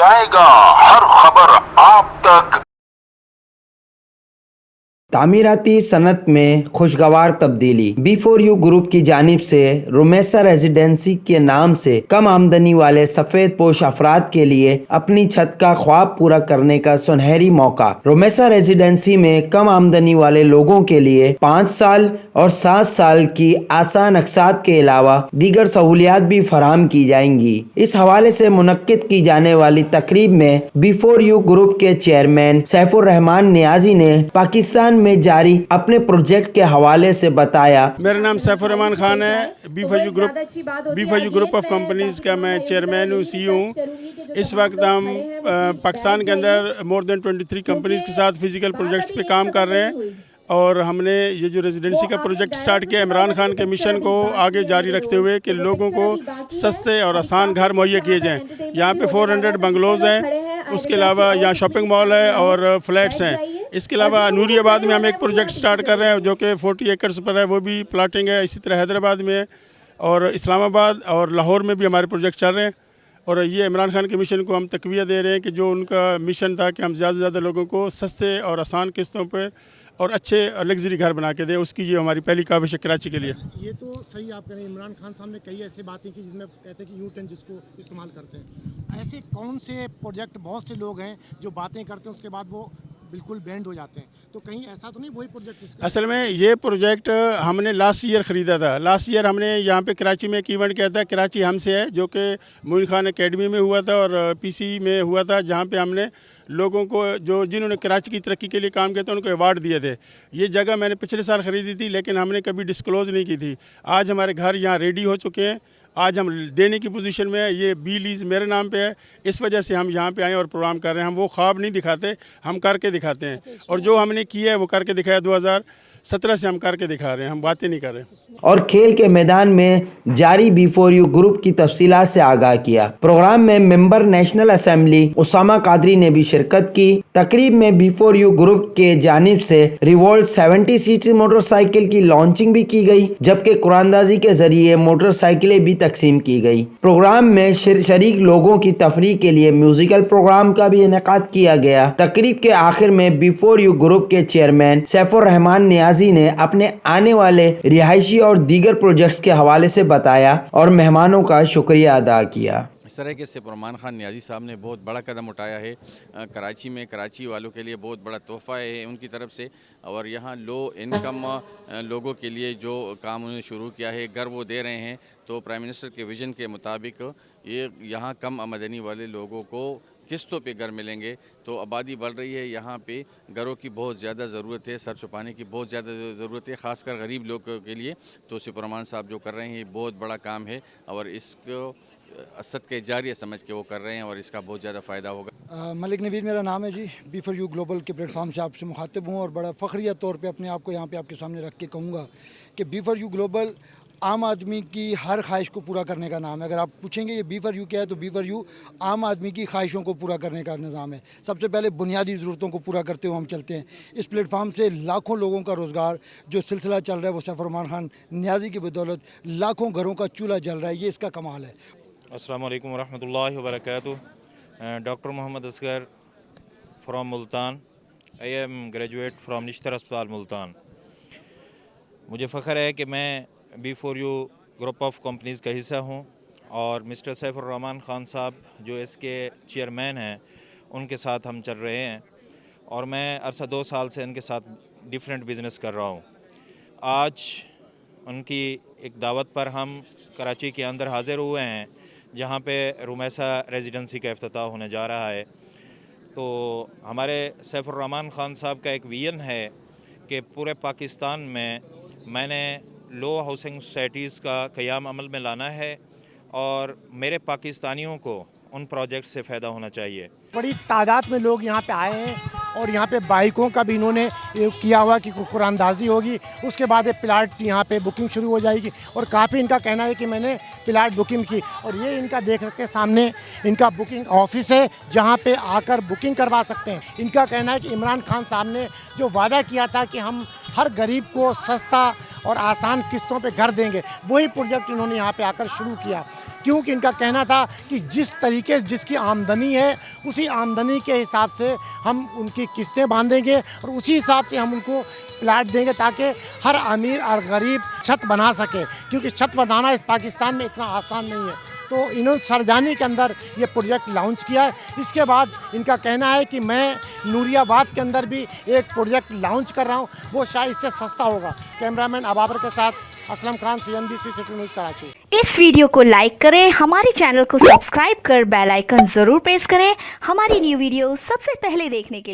पहुंचाएगा हर खबर आप तक। तामीराती सनत में खुशगवार तब्दीली। B4U ग्रुप की जानिब से रुमैसा रेजिडेंसी के नाम से कम आमदनी वाले सफ़ेद पोश अफराद के लिए अपनी छत का ख्वाब पूरा करने का सुनहरी मौका। रुमैसा रेजिडेंसी में कम आमदनी वाले लोगों के लिए 5 साल और 7 साल की आसान अक़सात के अलावा दीगर सहूलियात भी फराहम की जाएंगी। इस हवाले से मुनक्किद की जाने वाली तकरीब में B4U ग्रुप के चेयरमैन सैफुर रहमान नियाजी ने पाकिस्तान में जारी अपने प्रोजेक्ट के हवाले से बताया। मेरा नाम सैफुर रहमान खान है। B4U ग्रुप ऑफ कंपनीज़ का मैं चेयरमैन हूँ, CEO हूँ। इस वक्त हम पाकिस्तान के अंदर मोर देन 23 कंपनीज़ के साथ फिज़िकल प्रोजेक्ट्स पे काम कर रहे हैं और हमने ये जो रेजिडेंसी का प्रोजेक्ट स्टार्ट किया इमरान खान के मिशन को आगे जारी रखते हुए कि लोगों को सस्ते और आसान घर मुहैया किए जाएँ। यहाँ पे 400 बंगलोज़ हैं, उसके अलावा यहाँ शॉपिंग मॉल है और फ्लैट्स हैं। इसके अलावा नूरियाबाद में हम एक प्रोजेक्ट स्टार्ट कर रहे हैं जो कि 40 एकड़ पर है, वो भी प्लाटिंग है। इसी तरह हैदराबाद में है और इस्लामाबाद और लाहौर में भी हमारे प्रोजेक्ट चल रहे हैं और ये इमरान खान के मिशन को हम तक़वियत दे रहे हैं कि जो उनका मिशन था कि हम ज़्यादा से ज़्यादा लोगों को सस्ते और आसान किस्तों पर और अच्छे लग्जरी घर बना के दें, उसकी ये हमारी पहली काविश है कराची के लिए। ये तो सही आप कह रहे हैं, इमरान खान साहब ने कई ऐसी बातें की जिसमें कहते हैं कि U10 जिसको इस्तेमाल करते हैं। ऐसे कौन से प्रोजेक्ट, बहुत से लोग हैं जो बातें करते हैं उसके बाद वो बिल्कुल बैंड हो जाते हैं, तो कहीं ऐसा तो नहीं वही प्रोजेक्ट? असल में ये प्रोजेक्ट हमने लास्ट ईयर ख़रीदा था। लास्ट ईयर हमने यहाँ पे कराची में एक इवेंट किया था, कराची हमसे है, जो कि मोइन खान एकेडमी में हुआ था और PC में हुआ था, जहाँ पे हमने लोगों को जो जिन्होंने कराची की तरक्की के लिए काम किया था उनको अवार्ड दिए थे। ये जगह मैंने पिछले साल ख़रीदी थी लेकिन हमने कभी डिस्क्लोज़ नहीं की थी। आज हमारे घर यहाँ रेडी हो चुके हैं, आज हम देने की पोजीशन में है। ये बी लीज मेरे नाम पे है, इस वजह से हम यहाँ पे आए और प्रोग्राम कर रहे हैं। हम वो ख्वाब नहीं दिखाते, हम करके दिखाते हैं और जो हमने किया है वो करके दिखाया। 2017 से हम करके दिखा रहे हैं, हम बातें नहीं कर रहे हैं। और खेल के मैदान में जारी B4U ग्रुप की तफसीलात से आगाह किया। प्रोग्राम में member national assembly Usama Qadri ने भी शिरकत की। तकरीब में B4U ग्रुप के जानिब से रिवोल्ट 70 सीटर मोटरसाइकिल की लॉन्चिंग भी की गई, जबकि कुरानदाजी के जरिए मोटरसाइकिलें भी तकसीम की गई। प्रोग्राम में शरीक लोगों की तफरीह के लिए म्यूजिकल प्रोग्राम का भी इनेकाद किया गया। तकरीब के आखिर में B4U ग्रुप के चेयरमैन सैफुर रहमान नियाजी ने अपने आने वाले रिहायशी और दीगर प्रोजेक्ट्स के हवाले से बताया और मेहमानों का शुक्रिया अदा किया। इस तरह से रहमान खान नियाजी साहब ने बहुत बड़ा कदम उठाया है कराची में, कराची वालों के लिए बहुत बड़ा तोहफ़ा है उनकी तरफ से। और यहाँ लो इनकम लोगों के लिए जो काम उन्होंने शुरू किया है, घर वो दे रहे हैं। तो प्राइम मिनिस्टर के विजन के मुताबिक ये यहाँ कम आमदनी वाले लोगों को किस्तों पे घर मिलेंगे। तो आबादी बढ़ रही है, यहाँ पे घरों की बहुत ज़्यादा ज़रूरत है, सर छुपाने की बहुत ज़्यादा ज़रूरत है, ख़ासकर गरीब लोगों के लिए। तो रहमान साहब जो कर रहे हैं ये बहुत बड़ा काम है और इसको असद के जारिया समझ के वो कर रहे हैं और इसका बहुत ज़्यादा फ़ायदा होगा। मलिक नवीद मेरा नाम है जी। B4U ग्लोबल के प्लेटफॉर्म से आपसे मुखातिब हूँ और बड़ा फ़ख्रिया तौर पे अपने आप को यहाँ पे आपके सामने रख के कहूँगा कि B4U ग्लोबल आम आदमी की हर ख्वाहिश को पूरा करने का नाम है। अगर आप पूछेंगे ये B4U क्या है, तो B4U आम आदमी की ख्वाहिशों को पूरा करने का निज़ाम है। सबसे पहले बुनियादी ज़रूरतों को पूरा करते हुए हम चलते हैं। इस प्लेटफॉर्म से लाखों लोगों का रोज़गार जो सिलसिला चल रहा है वो सैफुर रहमान खान नियाजी की बदौलत लाखों घरों का चूल्हा जल रहा है, ये इसका कमाल है। अस्सलामु अलैकुम वरहमतुल्लाहि वबरकातुहू। Doctor Mohammad Asghar from Multan. I am graduate from Nishtar अस्पताल मुल्तान। मुझे फ़ख्र है कि मैं B4U ग्रुप ऑफ कंपनीज़ का हिस्सा हूँ और मिस्टर सैफुर रहमान खान साहब जो इसके चेयरमैन हैं उनके साथ हम चल रहे हैं और मैं अरसा 2 साल से इनके साथ डिफरेंट बिज़नेस कर रहा हूँ। आज उनकी एक दावत पर हम कराची के अंदर हाज़िर हुए हैं जहाँ पे रुमैसा रेजिडेंसी का इफ्तिताह होने जा रहा है। तो हमारे सैफुर रहमान खान साहब का एक विज़न है कि पूरे पाकिस्तान में मैंने लो हाउसिंग सोसाइटीज़ का क़याम अमल में लाना है और मेरे पाकिस्तानियों को उन प्रोजेक्ट से फ़ायदा होना चाहिए। बड़ी तादाद में लोग यहाँ पे आए हैं और यहाँ पे बाइकों का भी इन्होंने किया हुआ कि कुरानदाजी होगी, उसके बाद प्लाट यहाँ पे बुकिंग शुरू हो जाएगी। और काफ़ी इनका कहना है कि मैंने प्लाट बुकिंग की और ये इनका देख सकते सामने इनका बुकिंग ऑफिस है जहाँ पे आकर बुकिंग करवा सकते हैं। इनका कहना है कि इमरान खान साहब ने जो वादा किया था कि हम हर गरीब को सस्ता और आसान किस्तों पे घर देंगे, वही प्रोजेक्ट इन्होंने यहाँ पे आकर शुरू किया। क्योंकि इनका कहना था कि जिस तरीके से जिसकी आमदनी है उसी आमदनी के हिसाब से हम उनकी किस्तें बांधेंगे और उसी हिसाब से हम उनको प्लाट देंगे ताकि हर अमीर और गरीब छत बना सके, क्योंकि छत बनाना इस पाकिस्तान में इतना आसान नहीं है। तो इन्होंने सरजानी के अंदर ये प्रोजेक्ट लॉन्च किया है। इसके बाद इनका कहना है कि मैं नूरियाबाद के अंदर भी एक प्रोजेक्ट लॉन्च कर रहा हूँ, वो शायद इससे सस्ता होगा। कैमरामैन अबाबर के साथ Aslam Khan, CNBC city news Karachi. इस वीडियो को लाइक करें, हमारे चैनल को सब्सक्राइब कर बेल आइकन जरूर प्रेस करें हमारी न्यू वीडियो सबसे पहले देखने के लिए।